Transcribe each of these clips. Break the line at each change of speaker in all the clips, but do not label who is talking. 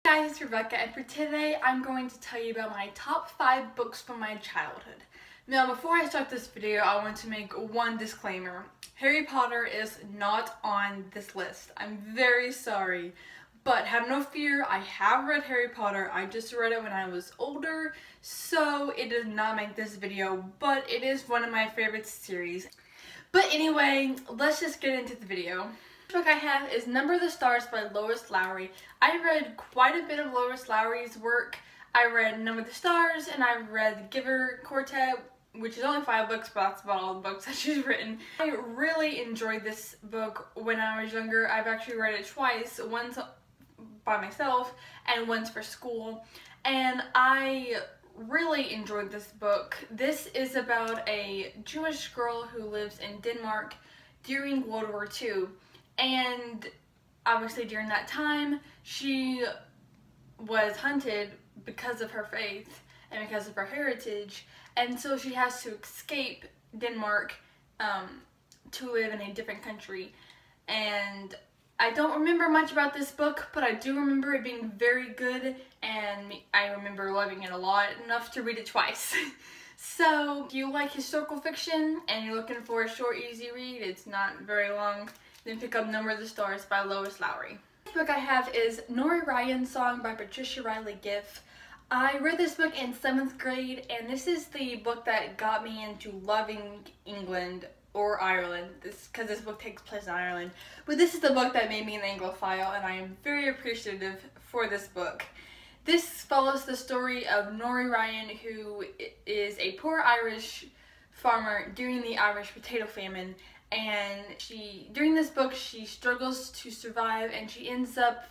Guys, it's Rebecca, and for today I'm going to tell you about my top 5 books from my childhood. Now, before I start this video, I want to make one disclaimer. Harry Potter is not on this list. I'm very sorry, but have no fear, I have read Harry Potter. I just read it when I was older, so it does not make this video, but it is one of my favorite series. But anyway, let's just get into the video. The book I have is Number the Stars by Lois Lowry. I read quite a bit of Lois Lowry's work. I read Number the Stars and I read The Giver Quartet, which is only 5 books, but that's about all the books that she's written. I really enjoyed this book when I was younger. I've actually read it twice, once by myself and once for school, and I really enjoyed this book. This is about a Jewish girl who lives in Denmark during World War II. And obviously during that time, she was hunted because of her faith and because of her heritage. And so she has to escape Denmark to live in a different country. And I don't remember much about this book, but I do remember it being very good. And I remember loving it a lot, enough to read it twice. So if you like historical fiction and you're looking for a short, easy read, it's not very long, then pick up Number the Stars by Lois Lowry. The book I have is Nora Ryan's Song by Patricia Riley Giff. I read this book in 7th grade, and this is the book that got me into loving England or Ireland, because this book takes place in Ireland. But this is the book that made me an Anglophile, and I am very appreciative for this book. This follows the story of Nora Ryan, who is a poor Irish farmer during the Irish potato famine. And during this book, she struggles to survive, and she ends up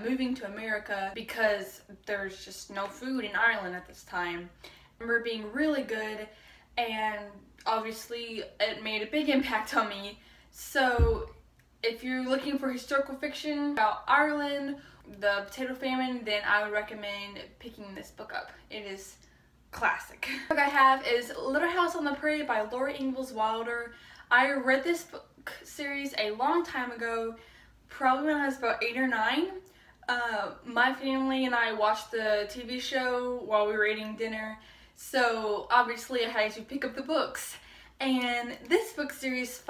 moving to America because there's just no food in Ireland at this time. I remember being really good, and obviously it made a big impact on me. So if you're looking for historical fiction about Ireland, the potato famine, then I would recommend picking this book up. It is classic. The book I have is Little House on the Prairie by Laura Ingalls Wilder. I read this book series a long time ago, probably when I was about 8 or 9. My family and I watched the TV show while we were eating dinner, so obviously I had to pick up the books. And this book series,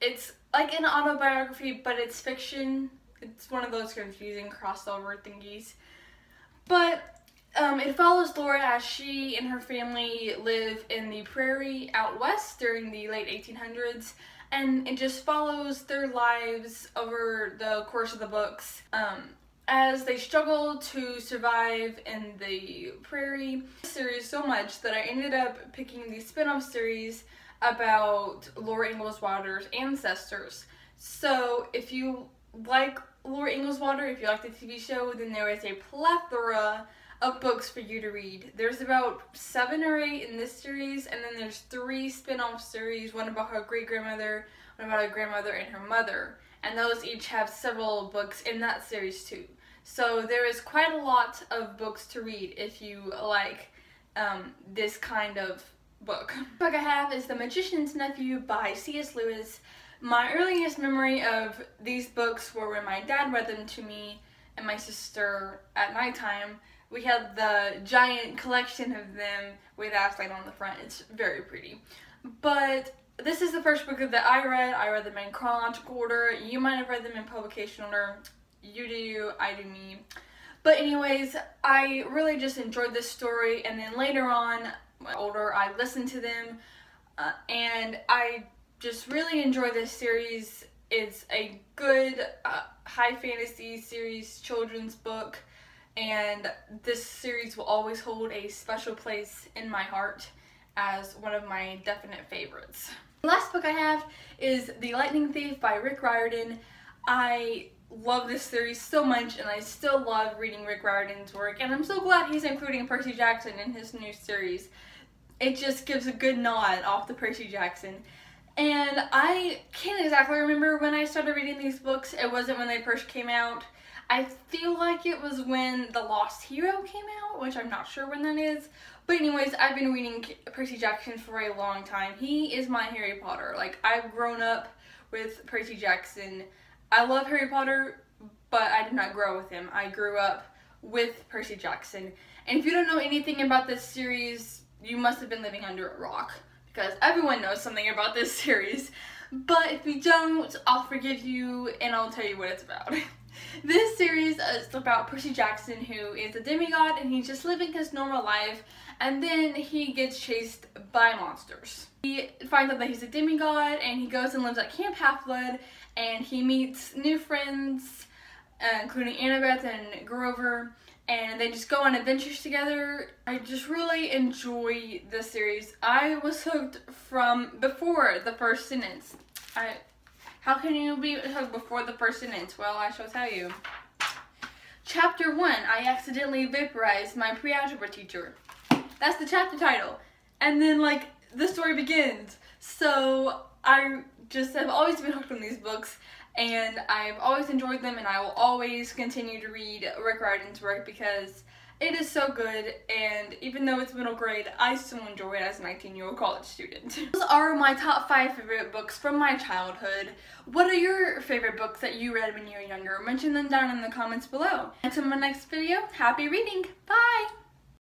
it's like an autobiography, but it's fiction. It's one of those confusing crossover thingies. But it follows Laura as she and her family live in the prairie out west during the late 1800s, and it just follows their lives over the course of the books as they struggle to survive in the prairie. Series so much that I ended up picking the spin-off series about Laura Ingalls Wilder's ancestors. So if you like Laura Ingalls Wilder, if you like the TV show, then there is a plethora of books for you to read. There's about 7 or 8 in this series, and then there's 3 spin-off series, one about her great-grandmother, one about her grandmother and her mother, and those each have several books in that series too. So there is quite a lot of books to read if you like this kind of book. The book I have is The Magician's Nephew by C.S. Lewis. My earliest memory of these books were when my dad read them to me and my sister at nighttime. We had the giant collection of them with Aslan on the front. It's very pretty. But this is the first book that I read. I read them in chronological order. You might have read them in publication order. You do, I do me. But anyways, I really just enjoyed this story, and then later on, when older, I listened to them, and I just really enjoy this series. It's a good high fantasy series children's book, and this series will always hold a special place in my heart as one of my definite favorites. The last book I have is The Lightning Thief by Rick Riordan. I love this series so much, and I still love reading Rick Riordan's work, and I'm so glad he's including Percy Jackson in his new series. It just gives a good nod off to Percy Jackson. And I can't exactly remember when I started reading these books. It wasn't when they first came out. I feel like it was when The Lost Hero came out, which I'm not sure when that is. But anyways, I've been reading Percy Jackson for a long time. He is my Harry Potter. Like, I've grown up with Percy Jackson. I love Harry Potter, but I did not grow with him. I grew up with Percy Jackson. And if you don't know anything about this series, you must have been living under a rock, because everyone knows something about this series. But if you don't, I'll forgive you and I'll tell you what it's about. This series is about Percy Jackson, who is a demigod, and he's just living his normal life, and then he gets chased by monsters. He finds out that he's a demigod, and he goes and lives at Camp Half-Blood, and he meets new friends, including Annabeth and Grover, and they just go on adventures together. I just really enjoy this series. I was hooked from before the first sentence. How can you be hooked before the first sentence? Well, I shall tell you. Chapter 1, I accidentally vaporized my pre-algebra teacher. That's the chapter title. And then, like, the story begins. So, I just have always been hooked on these books, and I've always enjoyed them, and I will always continue to read Rick Riordan's work because it is so good, and even though it's middle grade, I still enjoy it as a 19-year-old college student. Those are my top 5 favorite books from my childhood. What are your favorite books that you read when you were younger? Mention them down in the comments below. Until my next video, happy reading! Bye!